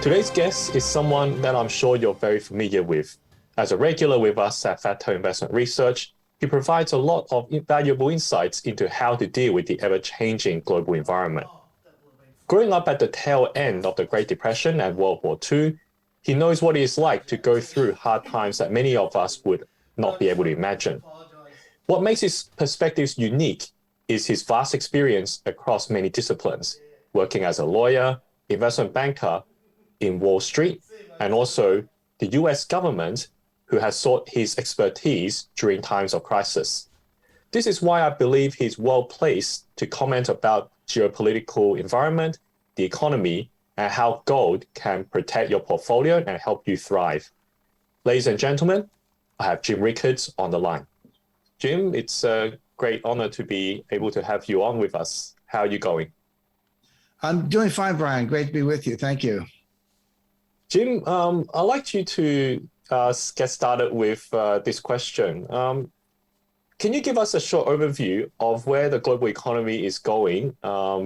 Today's guest is someone that I'm sure you're very familiar with. As a regular with us at Factor Investment Research, he provides a lot of valuable insights into how to deal with the ever-changing global environment. Growing up at the tail end of the Great Depression and World War II, he knows what it is like to go through hard times that many of us would not be able to imagine. What makes his perspectives unique is his vast experience across many disciplines, working as a lawyer, investment banker in Wall Street, and also the US government, who has sought his expertise during times of crisis. This is why I believe he's well placed to comment about geopolitical environment, the economy, and how gold can protect your portfolio and help you thrive. Ladies and gentlemen, I have Jim Rickards on the line. Jim, it's a great honor to be able to have you on with us. How are you going? I'm doing fine, Brian. Great to be with you. Thank you. Jim, I'd like you to get started with this question. Can you give us a short overview of where the global economy is going,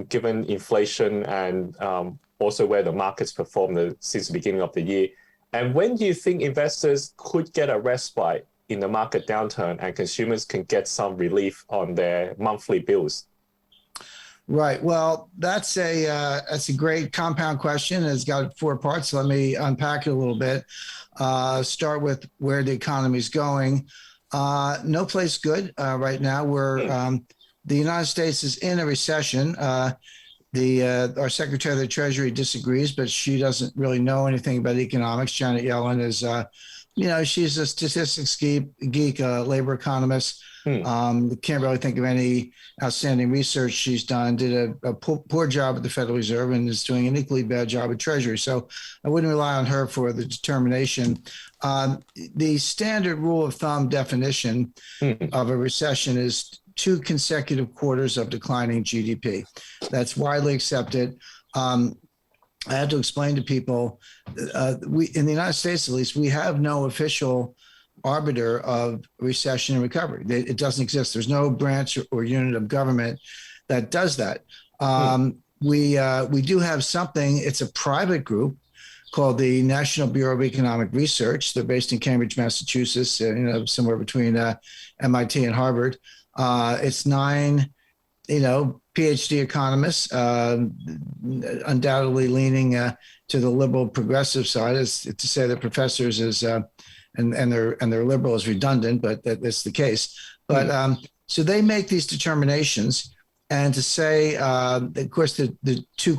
given inflation and also where the markets performed since the beginning of the year? And when do you think investors could get a respite in the market downturn and consumers can get some relief on their monthly bills? Right. Well, that's a great compound question. It's got four parts. Let me unpack it a little bit. Start with where the economy is going. No place good right now. The United States is in a recession. Our Secretary of the Treasury disagrees, but she doesn't really know anything about economics. Janet Yellen is, she's a statistics geek, labor economist. Can't really think of any outstanding research she's done. Did a poor job at the Federal Reserve and is doing an equally bad job at Treasury. So I wouldn't rely on her for the determination. The standard rule of thumb definition of a recession is 2 consecutive quarters of declining GDP. That's widely accepted. I had to explain to people, we in the United States, at least, we have no official arbiter of recession and recovery. It doesn't exist. There's no branch or unit of government that does that. We do have something. It's a private group called the National Bureau of Economic Research. They're based in Cambridge, Massachusetts, somewhere between MIT and Harvard. It's 9, PhD economists, undoubtedly leaning to the liberal progressive side. Is to say that professors is and they're liberal is redundant, but that's the case. But so they make these determinations, and to say, of course, the 2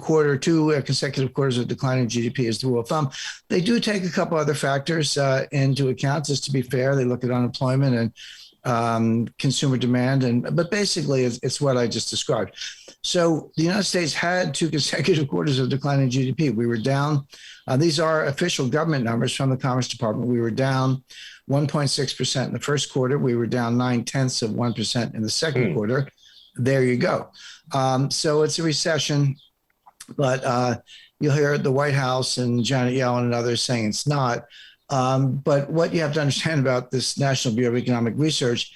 consecutive quarters of declining GDP is the rule of thumb. They do take a couple other factors into account. Just to be fair, they look at unemployment and consumer demand, but basically it's what I just described. So the United States had 2 consecutive quarters of declining GDP. We were down. These are official government numbers from the Commerce Department. We were down 1.6% in the first quarter. We were down 0.9% in the second quarter. There you go. So it's a recession, but you'll hear the White House and Janet Yellen and others saying it's not. But what you have to understand about this National Bureau of Economic Research,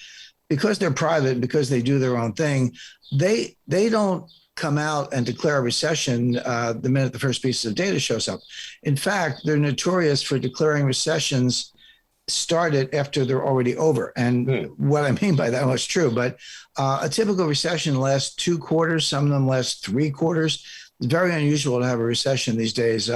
because they're private, because they do their own thing, they don't come out and declare a recession the minute the first piece of data shows up. In fact, they're notorious for declaring recessions started after they're already over. And what I mean by that was true, but a typical recession lasts 2 quarters. Some of them last 3 quarters. It's very unusual to have a recession these days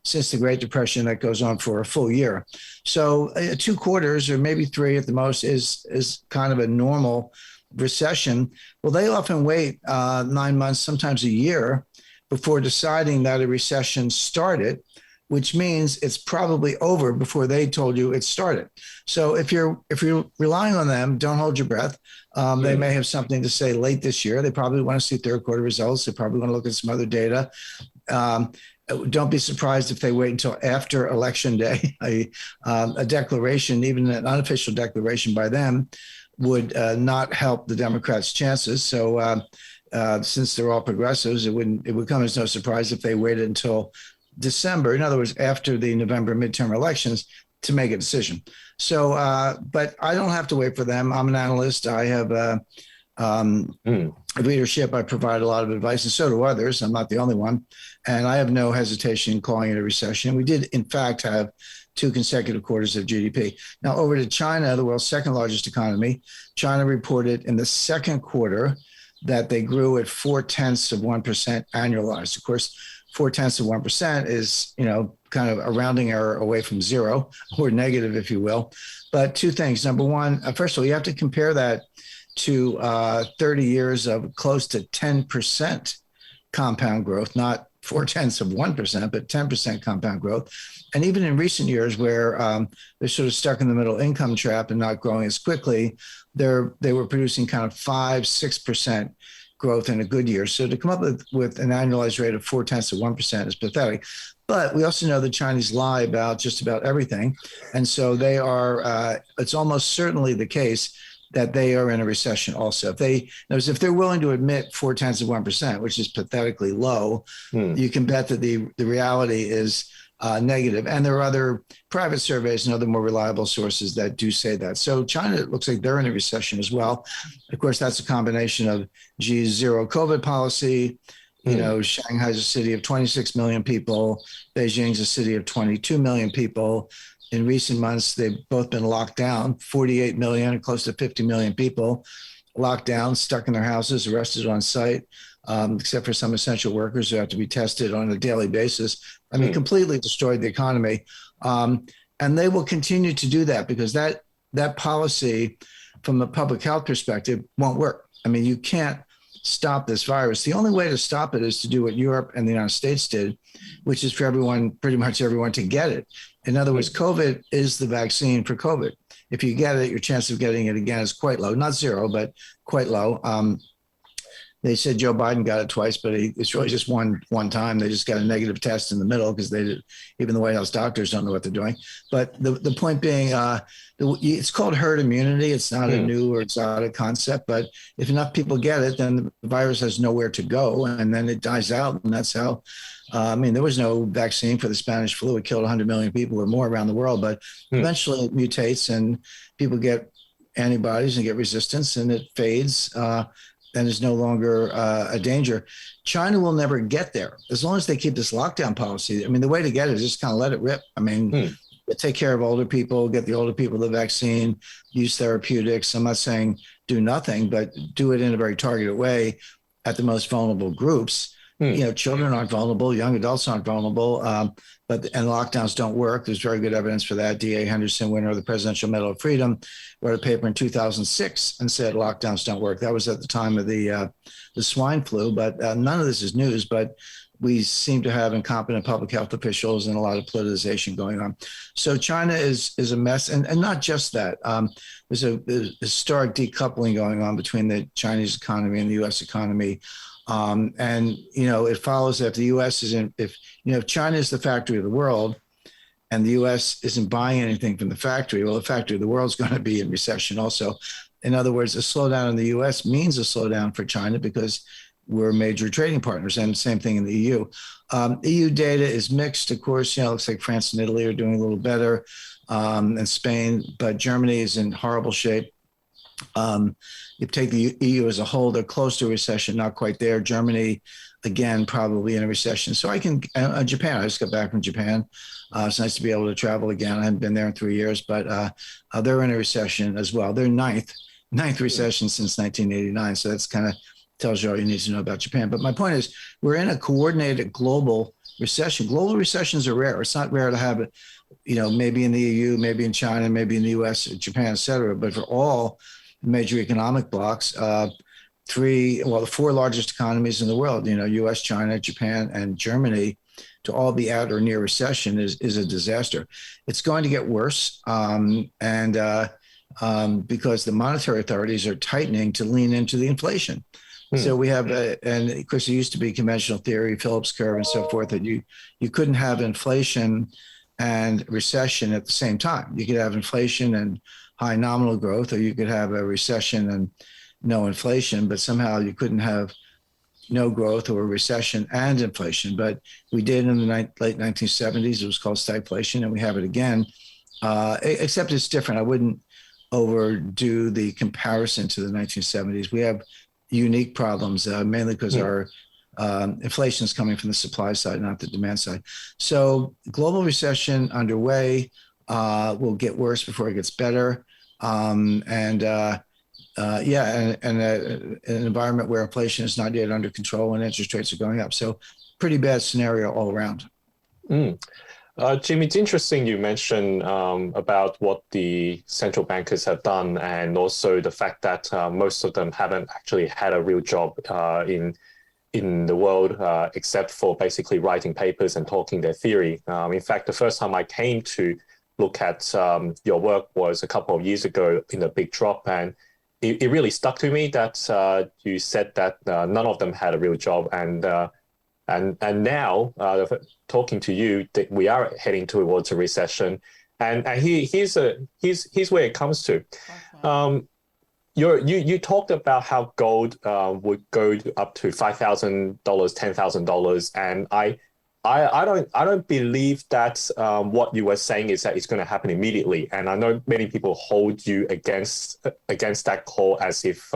since the Great Depression that goes on for a full year. So 2 quarters or maybe 3 at the most is kind of a normal recession. Well, they often wait 9 months, sometimes a year, before deciding that a recession started, which means it's probably over before they told you it started. So if you're relying on them, don't hold your breath. They may have something to say late this year. They probably want to see 3rd quarter results. They probably want to look at some other data. Don't be surprised if they wait until after Election Day. A declaration, even an unofficial declaration by them, would not help the Democrats' chances. So since they're all progressives, it would come as no surprise if they waited until December, in other words, after the November midterm elections, to make a decision. So, but I don't have to wait for them. I'm an analyst. I have readership, I provide a lot of advice, and so do others. I'm not the only one. And I have no hesitation in calling it a recession. We did, in fact, have 2 consecutive quarters of GDP. Now, over to China, the world's second largest economy. China reported in the second quarter that they grew at 0.4% annualized. Of course, 0.4% is, kind of a rounding error away from zero, or negative, if you will. But 2 things. Number one, first of all, you have to compare that to 30 years of close to 10% compound growth, not 0.4%, but 10% compound growth. And even in recent years where they're sort of stuck in the middle income trap and not growing as quickly, they were producing kind of 5-6% growth in a good year. So to come up with an annualized rate of 0.4% is pathetic. But we also know the Chinese lie about just about everything. And so they are, it's almost certainly the case that they are in a recession also. If they're willing to admit 0.4%, which is pathetically low, you can bet that the reality is negative. And there are other private surveys and other more reliable sources that do say that. So China, it looks like they're in a recession as well. Of course, that's a combination of Xi's zero COVID policy. Shanghai's a city of 26 million people. Beijing's a city of 22 million people. In recent months, they've both been locked down, 48 million, close to 50 million people locked down, stuck in their houses, arrested on site, except for some essential workers who have to be tested on a daily basis. I mean, completely destroyed the economy. And they will continue to do that because that policy from a public health perspective won't work. I mean, you can't stop this virus. The only way to stop it is to do what Europe and the United States did, which is for everyone, pretty much everyone, to get it. In other words, COVID is the vaccine for COVID. If you get it, your chance of getting it again is quite low. Not zero, but quite low. They said Joe Biden got it twice, but it's really just one time. They just got a negative test in the middle because even the White House doctors don't know what they're doing. But the point being, it's called herd immunity. It's not a new or exotic concept, but if enough people get it, then the virus has nowhere to go, and then it dies out. And that's how. There was no vaccine for the Spanish flu. It killed 100 million people or more around the world, but eventually it mutates and people get antibodies and get resistance, and it fades. And is no longer a danger. China will never get there as long as they keep this lockdown policy. I mean, the way to get it is just kind of let it rip. I mean, take care of older people, get the older people the vaccine, use therapeutics. I'm not saying do nothing, but do it in a very targeted way at the most vulnerable groups. Children aren't vulnerable, young adults aren't vulnerable, and lockdowns don't work. There's very good evidence for that. D.A. Henderson, winner of the Presidential Medal of Freedom, wrote a paper in 2006 and said lockdowns don't work. That was at the time of the swine flu, but none of this is news. But we seem to have incompetent public health officials and a lot of politicization going on. So China is a mess, and not just that. There's a historic decoupling going on between the Chinese economy and the U.S. economy. It follows that if the U.S. if China is the factory of the world and the U.S. isn't buying anything from the factory, well, the factory of the world is going to be in recession also. In other words, a slowdown in the U.S. means a slowdown for China because we're major trading partners, and same thing in the EU. EU data is mixed. Of course, it looks like France and Italy are doing a little better, and Spain, but Germany is in horrible shape. You take the EU as a whole, they're close to a recession, not quite there. Germany, again, probably in a recession. So Japan, I just got back from Japan. It's nice to be able to travel again. I haven't been there in 3 years, but they're in a recession as well. They're ninth recession since 1989. So that's kind of tells you all you need to know about Japan. But my point is, we're in a coordinated global recession. Global recessions are rare. It's not rare to have it, maybe in the EU, maybe in China, maybe in the US, Japan, et cetera. But for all major economic blocs, the 4 largest economies in the world, US, China, Japan, and Germany, to all be at or near recession is a disaster. It's going to get worse. Because the monetary authorities are tightening to lean into the inflation. So we have, and of course, it used to be conventional theory, Phillips curve and so forth, that you couldn't have inflation and recession at the same time. You could have inflation and high nominal growth, or you could have a recession and no inflation, but somehow you couldn't have no growth or a recession and inflation. But we did in the late 1970s. It was called stagflation, and we have it again, except it's different. I wouldn't overdo the comparison to the 1970s. We have unique problems, mainly because our inflation is coming from the supply side, not the demand side. So global recession underway, will get worse before it gets better. An environment where inflation is not yet under control and interest rates are going up. So pretty bad scenario all around. Jim, it's interesting you mentioned about what the central bankers have done, and also the fact that most of them haven't actually had a real job in the world, except for basically writing papers and talking their theory. In fact, the first time I came to look at your work was a couple of years ago in a big drop, and it really stuck to me that you said that none of them had a real job, and now talking to you, that we are heading towards a recession, and here's where it comes to. You talked about how gold would go up to $5,000, $10,000, and I don't believe that what you were saying is that it's going to happen immediately. And I know many people hold you against that call as if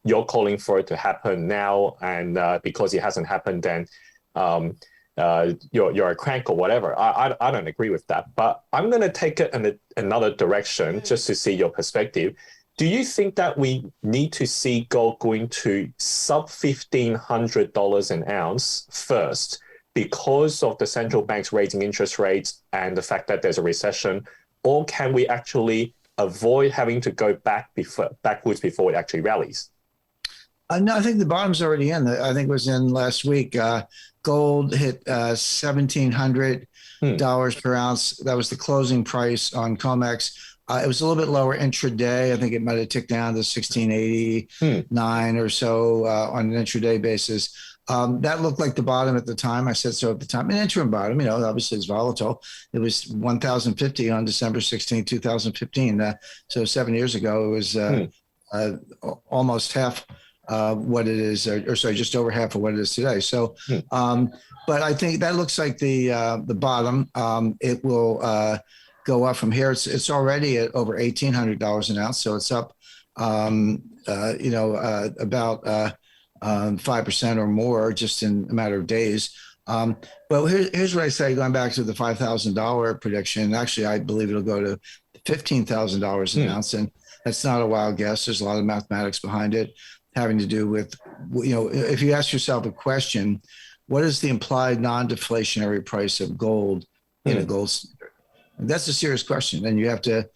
you're calling for it to happen now, and because it hasn't happened, then you're a crank or whatever. I don't agree with that. But I'm going to take it in another direction just to see your perspective. Do you think that we need to see gold going to sub $1,500 an ounce first because of the central banks raising interest rates and the fact that there's a recession, or can we actually avoid having to go backwards before it actually rallies? No, I think the bottom's already in. I think it was in last week. Gold hit $1,700 per ounce. That was the closing price on COMEX. It was a little bit lower intraday. I think it might have ticked down to 1689 or so on an intraday basis. That looked like the bottom at the time. I said so at the time. An interim bottom, obviously it's volatile. It was 1,050 on December 16, 2015. So 7 years ago, it was almost half what it is, or sorry, just over half of what it is today. So, but I think that looks like the bottom. It will go up from here. It's already at over $1,800 an ounce, so it's up, about 5% or more just in a matter of days. But here's what I say, going back to the $5,000 prediction. Actually, I believe it'll go to $15,000 an ounce, and that's not a wild guess. There's a lot of mathematics behind it, having to do with, if you ask yourself a question, what is the implied non-deflationary price of gold in a gold standard? That's a serious question. And you have to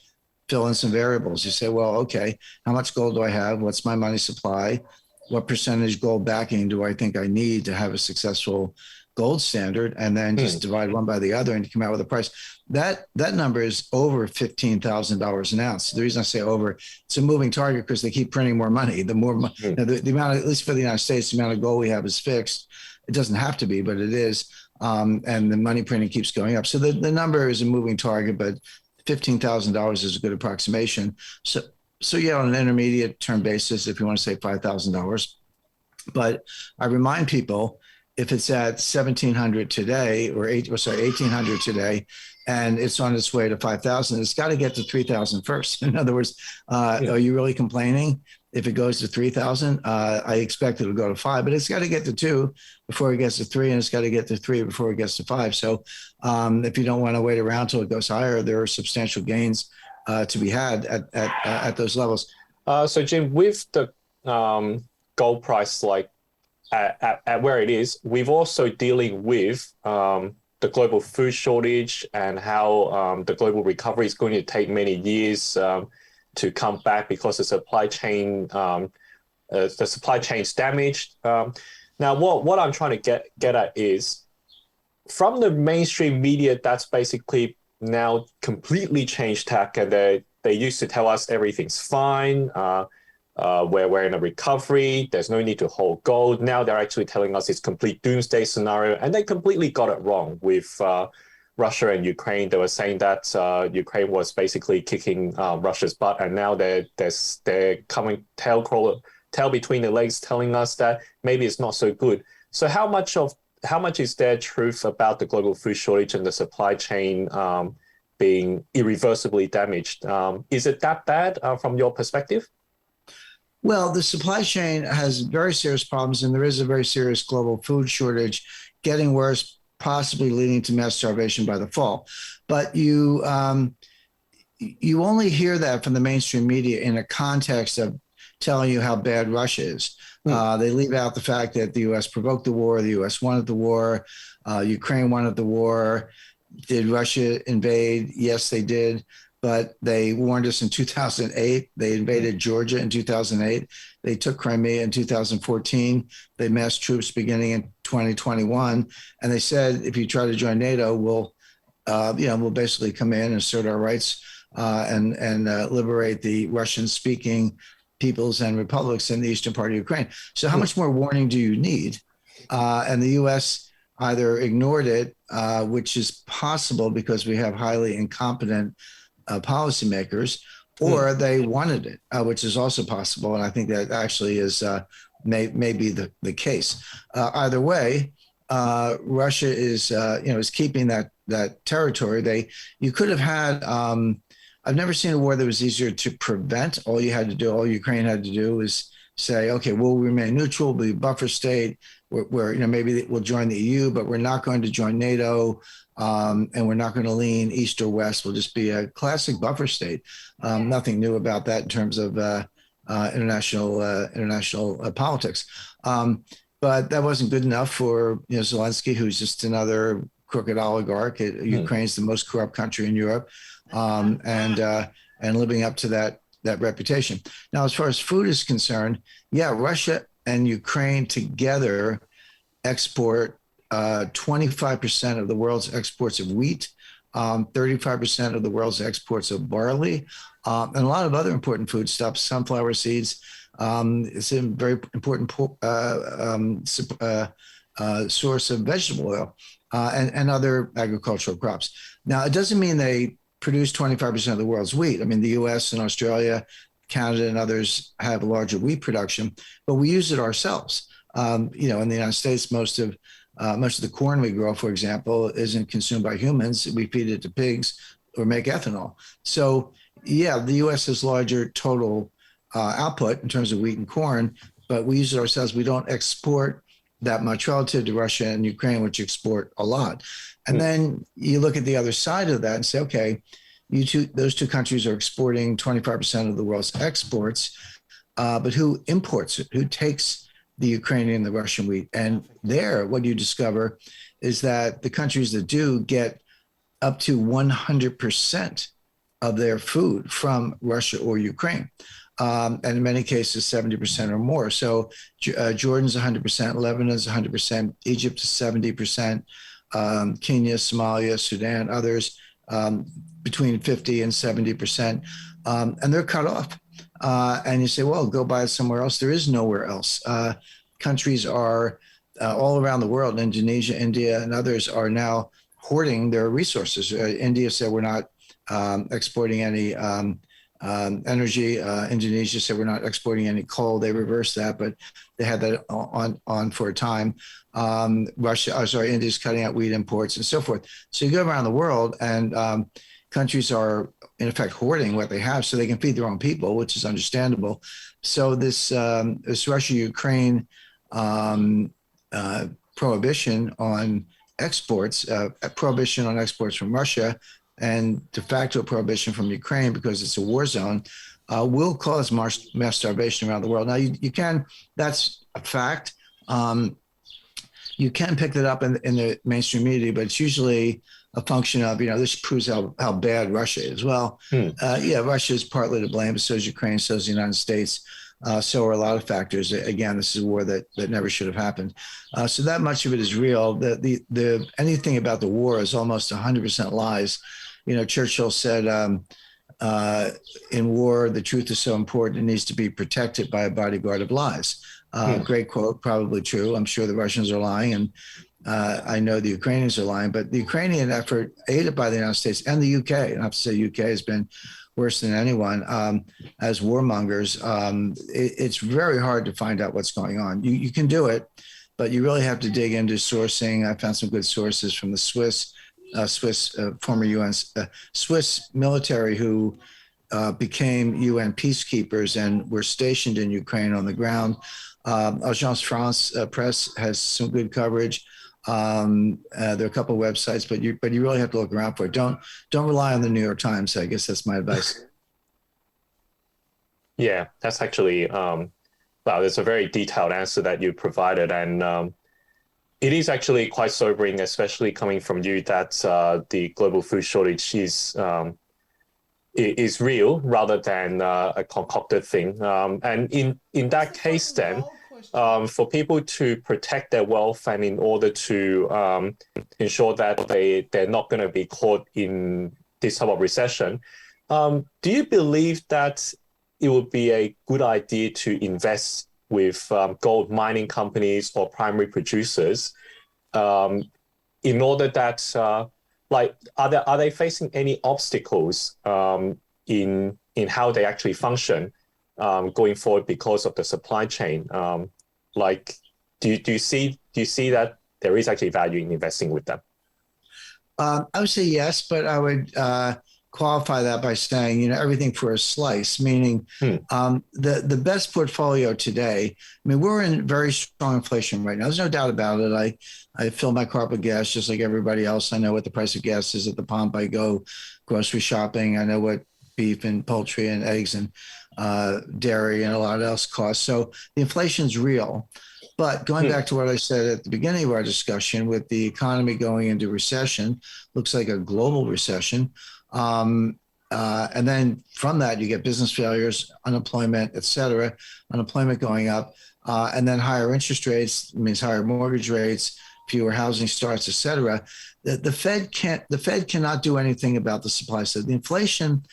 fill in some variables. You say, well, okay, how much gold do I have? What's my money supply? What percentage gold backing do I think I need to have a successful gold standard? And then just divide one by the other and you come out with a price. That number is over $15,000 an ounce. The reason I say over, it's a moving target because they keep printing more money. The more the amount, at least for the United States, the amount of gold we have is fixed. It doesn't have to be, but it is. And the money printing keeps going up. So the number is a moving target, but $15,000 is a good approximation. So yeah, on an intermediate term basis, if you want to say $5,000, but I remind people, if it's at 1,700 today or 1,800 today, and it's on its way to 5,000, it's got to get to 3,000 first. In other words, are you really complaining if it goes to 3,000? I expect it'll go to 5, but it's got to get to 2 before it gets to 3, and it's got to get to 3 before it gets to 5. So if you don't want to wait around till it goes higher, there are substantial gains to be had at those levels. So Jim, with the gold price like at where it is, we've also dealing with the global food shortage and how the global recovery is going to take many years to come back because the supply chain's damaged. Now, what I'm trying to get at is, from the mainstream media, that's basically now completely changed tack, and they used to tell us everything's fine. We're in a recovery. There's no need to hold gold. Now they're actually telling us it's complete doomsday scenario, and they completely got it wrong with Russia and Ukraine. They were saying that Ukraine was basically kicking Russia's butt, and now they're coming tail between the legs, telling us that maybe it's not so good. So how much is there truth about the global food shortage and the supply chain being irreversibly damaged. Is it that bad from your perspective? Well, the supply chain has very serious problems, and there is a very serious global food shortage, getting worse, possibly leading to mass starvation by the fall. But you only hear that from the mainstream media in a context of telling you how bad Russia is. They leave out the fact that the U.S. provoked the war, the U.S. wanted the war, Ukraine wanted the war. Did Russia invade? Yes, they did. But they warned us in 2008. They invaded Georgia in 2008. They took Crimea in 2014. They massed troops beginning in 2021. And they said, if you try to join NATO, we'll basically come in and assert our rights and liberate the Russian-speaking peoples and republics in the eastern part of Ukraine. So how much more warning do you need? And the U.S. either ignored it, which is possible because we have highly incompetent policymakers, or they wanted it, which is also possible. And I think that actually is may be the case. Either way, Russia is keeping that territory. You could have had. I've never seen a war that was easier to prevent. All Ukraine had to do was say, okay, we'll remain neutral, we'll be a buffer state, where maybe we'll join the EU, but we're not going to join NATO, and we're not going to lean east or west. We'll just be a classic buffer state. Nothing new about that in terms of international politics. But that wasn't good enough for Zelensky, who's just another crooked oligarch. Ukraine's the most corrupt country in Europe, and living up to that reputation. Now, as far as food is concerned, Russia and Ukraine together export 25% of the world's exports of wheat, 35% of the world's exports of barley, and a lot of other important foodstuffs, sunflower seeds. It's a very important source of vegetable oil and other agricultural crops. Now, it doesn't mean they produce 25% of the world's wheat. I mean, the U.S. and Australia, Canada, and others have a larger wheat production, but we use it ourselves. In the United States, most of the corn we grow, for example, isn't consumed by humans. We feed it to pigs or make ethanol. So, the U.S. has larger total output in terms of wheat and corn, but we use it ourselves. We don't export that much relative to Russia and Ukraine, which export a lot. And then you look at the other side of that and say, okay, those two countries are exporting 25% of the world's exports, but who imports it? Who takes the Ukrainian and the Russian wheat? And there, what you discover is that the countries that do get up to 100% of their food from Russia or Ukraine. And in many cases, 70% or more. So Jordan's 100%, Lebanon's 100%, Egypt is 70%, Kenya, Somalia, Sudan, others between 50 and 70%. And they're cut off. And you say, well, go buy it somewhere else. There is nowhere else. Countries are all around the world, Indonesia, India, and others are now hoarding their resources. India said we're not exporting any energy. Indonesia said we're not exporting any coal. They reversed that, but they had that on for a time. India's cutting out wheat imports and so forth. So you go around the world and countries are in effect hoarding what they have so they can feed their own people, which is understandable. So this Russia-Ukraine prohibition on exports, prohibition on exports from Russia, and de facto prohibition from Ukraine because it's a war zone, will cause mass starvation around the world. Now, you can, that's a fact. You can pick that up in the mainstream media, but it's usually a function of, this proves how bad Russia is. Well, Russia is partly to blame, but so is Ukraine, so is the United States. So are a lot of factors. Again, this is a war that never should have happened. So that much of it is real. The anything about the war is almost 100% lies. Churchill said, in war, the truth is so important, it needs to be protected by a bodyguard of lies. Great quote, probably true. I'm sure the Russians are lying, and I know the Ukrainians are lying, but the Ukrainian effort, aided by the United States and the UK, and I have to say UK has been worse than anyone, as warmongers, it's very hard to find out what's going on. You can do it, but you really have to dig into sourcing. I found some good sources from the Swiss, Swiss former UN Swiss military who became UN peacekeepers and were stationed in Ukraine on the ground. Agence France Press has some good coverage. There are a couple of websites, but you really have to look around for it. Don't rely on the New York Times. I guess that's my advice. Yeah, that's actually wow. That's a very detailed answer that you provided, and it is actually quite sobering, especially coming from you, that the global food shortage is real rather than a concocted thing. And in that case, then, for people to protect their wealth and in order to ensure that they're not going to be caught in this type of recession, do you believe that it would be a good idea to invest with gold mining companies or primary producers in order that are they facing any obstacles in how they actually function going forward because of the supply chain? Do you see that there is actually value in investing with them? I would say yes, but I would qualify that by saying, everything for a slice, meaning the best portfolio today. I mean, we're in very strong inflation right now. There's no doubt about it. I fill my car with gas just like everybody else. I know what the price of gas is at the pump. I go grocery shopping. I know what beef and poultry and eggs and dairy and a lot else costs. So the inflation's real. But going back to what I said at the beginning of our discussion, with the economy going into recession, looks like a global recession. And then from that, you get business failures, unemployment, et cetera, unemployment going up, and then higher interest rates means higher mortgage rates, fewer housing starts, et cetera. The Fed cannot do anything about the supply side. The inflation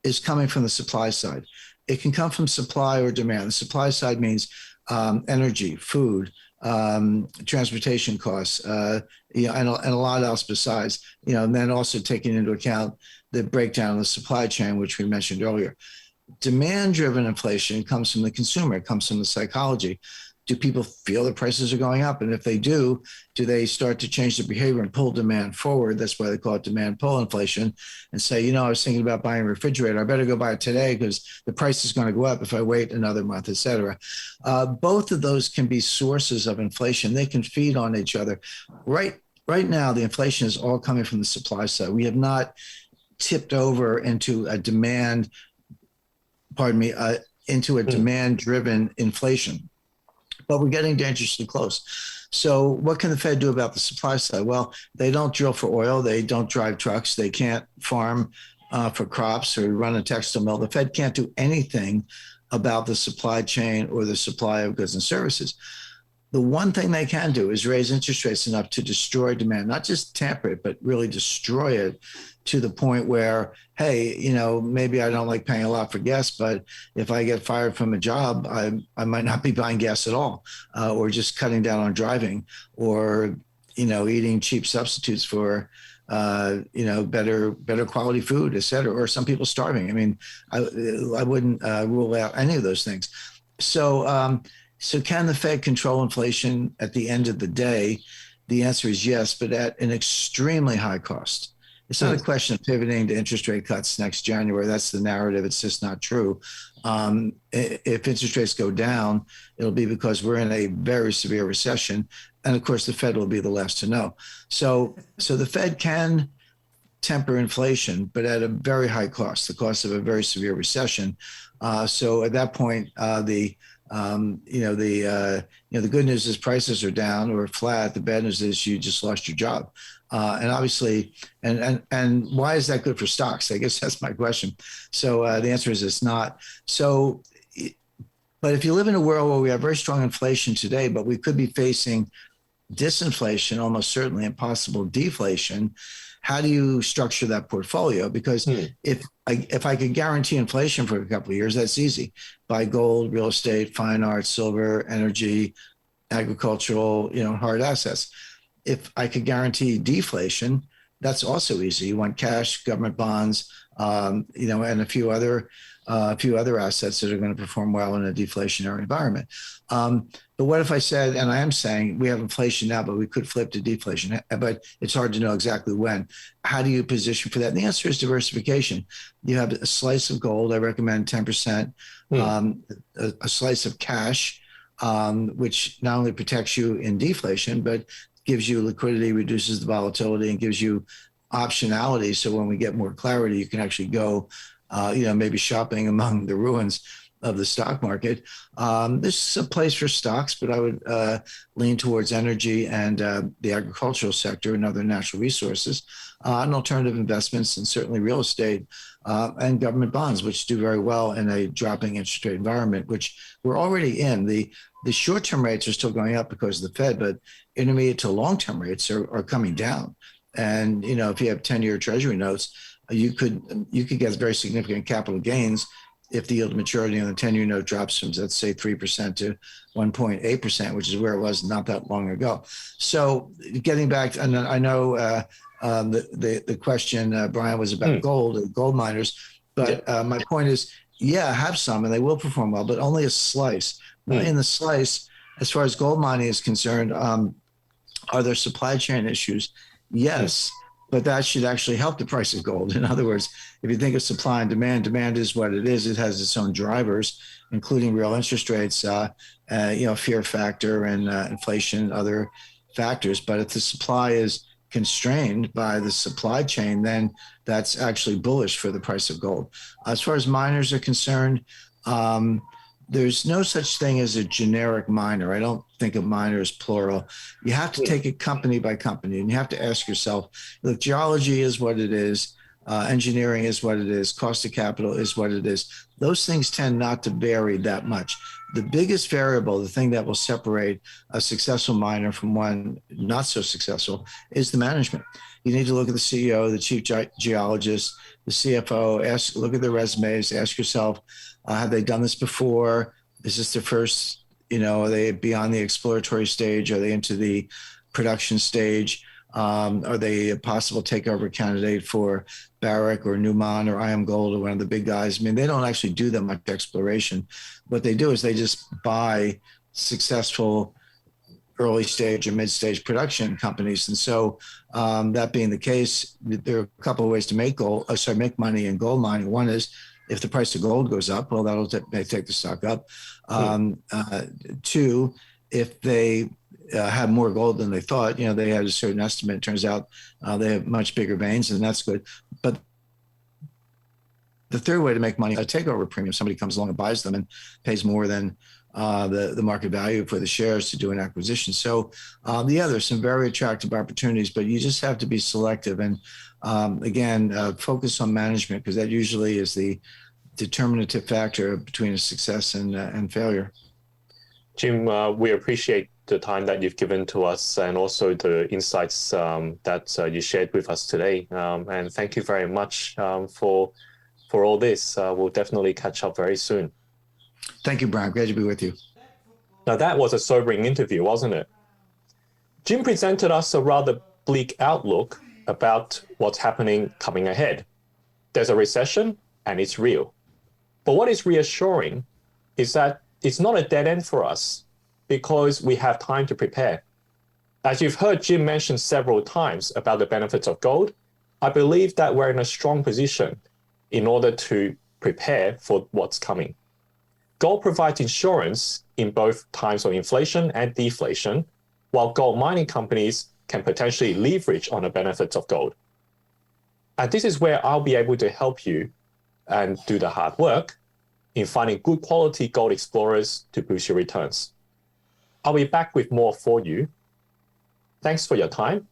is coming from the supply side. It can come from supply or demand. The supply side means energy, food, transportation costs, and a lot else besides, and then also taking into account the breakdown of the supply chain, which we mentioned earlier. Demand-driven inflation comes from the consumer. It comes from the psychology. Do people feel the prices are going up? And if they do they start to change their behavior and pull demand forward? That's why they call it demand pull inflation, and say, I was thinking about buying a refrigerator. I better go buy it today because the price is going to go up if I wait another month, et cetera. Both of those can be sources of inflation. They can feed on each other. Right now, the inflation is all coming from the supply side. We have not tipped over into a demand-driven inflation. But we're getting dangerously close. So what can the Fed do about the supply side? Well, they don't drill for oil. They don't drive trucks. They can't farm for crops or run a textile mill. The Fed can't do anything about the supply chain or the supply of goods and services. The one thing they can do is raise interest rates enough to destroy demand, not just tamper it, but really destroy it to the point where, hey, maybe I don't like paying a lot for gas, but if I get fired from a job, I might not be buying gas at all, or just cutting down on driving, or, eating cheap substitutes for, better quality food, et cetera, or some people starving. I mean, I wouldn't rule out any of those things. So can the Fed control inflation at the end of the day? The answer is yes, but at an extremely high cost. It's not a question of pivoting to interest rate cuts next January. That's the narrative. It's just not true. If interest rates go down, it'll be because we're in a very severe recession. And of course, the Fed will be the last to know. So the Fed can temper inflation, but at a very high cost, the cost of a very severe recession. So at that point, the good news is prices are down or flat. The bad news is you just lost your job. And obviously, and why is that good for stocks? I guess that's my question. So the answer is it's not. So, but if you live in a world where we have very strong inflation today, but we could be facing disinflation, almost certainly, and possible deflation, how do you structure that portfolio? Because if I could guarantee inflation for a couple of years, that's easy. Buy gold, real estate, fine arts, silver, energy, agricultural, hard assets. If I could guarantee deflation, that's also easy. You want cash, government bonds, and a few other a few other assets that are going to perform well in a deflationary environment. But what if I said, and I am saying we have inflation now, but we could flip to deflation, but it's hard to know exactly when. How do you position for that? And the answer is diversification. You have a slice of gold. I recommend 10%, a slice of cash, which not only protects you in deflation, but gives you liquidity, reduces the volatility, and gives you optionality. So when we get more clarity, you can actually go, maybe shopping among the ruins of the stock market. This is a place for stocks, but I would lean towards energy and the agricultural sector and other natural resources, and alternative investments, and certainly real estate and government bonds, which do very well in a dropping interest rate environment, which we're already in. The short-term rates are still going up because of the Fed, but intermediate to long-term rates are coming down. And if you have 10-year Treasury notes, you could get very significant capital gains if the yield to maturity on the 10-year note drops from, let's say, 3% to 1.8%, which is where it was not that long ago. So getting back, and I know the question, Brian, was about gold miners, but my point is, have some, and they will perform well, but only a slice. In the slice, as far as gold mining is concerned, are there supply chain issues? Yes. But that should actually help the price of gold. In other words, if you think of supply and demand, demand is what it is. It has its own drivers, including real interest rates, fear factor and inflation and other factors. But if the supply is constrained by the supply chain, then that's actually bullish for the price of gold. As far as miners are concerned, there's no such thing as a generic miner. I don't think of miners plural. You have to take it company by company, and you have to ask yourself, look, geology is what it is. Engineering is what it is. Cost of capital is what it is. Those things tend not to vary that much. The biggest variable, the thing that will separate a successful miner from one not so successful, is the management. You need to look at the CEO, the chief geologist, the CFO, look at their resumes, ask yourself, have they done this before? Is this their first, are they beyond the exploratory stage? Are they into the production stage? Are they a possible takeover candidate for Barrick or Newmont or IAMGOLD or one of the big guys? I mean, they don't actually do that much exploration. What they do is they just buy successful early stage or mid stage production companies. And so that being the case, there are a couple of ways to make money in gold mining. One is if the price of gold goes up, well, may take the stock up. Two, if they have more gold than they thought, they had a certain estimate. It turns out they have much bigger veins, and that's good. But the third way to make money, a takeover premium. Somebody comes along and buys them and pays more than the market value for the shares to do an acquisition. So there's some very attractive opportunities, but you just have to be selective and focus on management, because that usually is the determinative factor between a success and failure. Jim, we appreciate the time that you've given to us and also the insights that you shared with us today. And thank you very much for all this. We'll definitely catch up very soon. Thank you, Brian. Glad to be with you. Now, that was a sobering interview, wasn't it? Jim presented us a rather bleak outlook about what's happening coming ahead. There's a recession, and it's real. But what is reassuring is that it's not a dead end for us, because we have time to prepare. As you've heard Jim mention several times about the benefits of gold, I believe that we're in a strong position in order to prepare for what's coming. Gold provides insurance in both times of inflation and deflation, while gold mining companies can potentially leverage on the benefits of gold. And this is where I'll be able to help you and do the hard work in finding good quality gold explorers to boost your returns. I'll be back with more for you. Thanks for your time,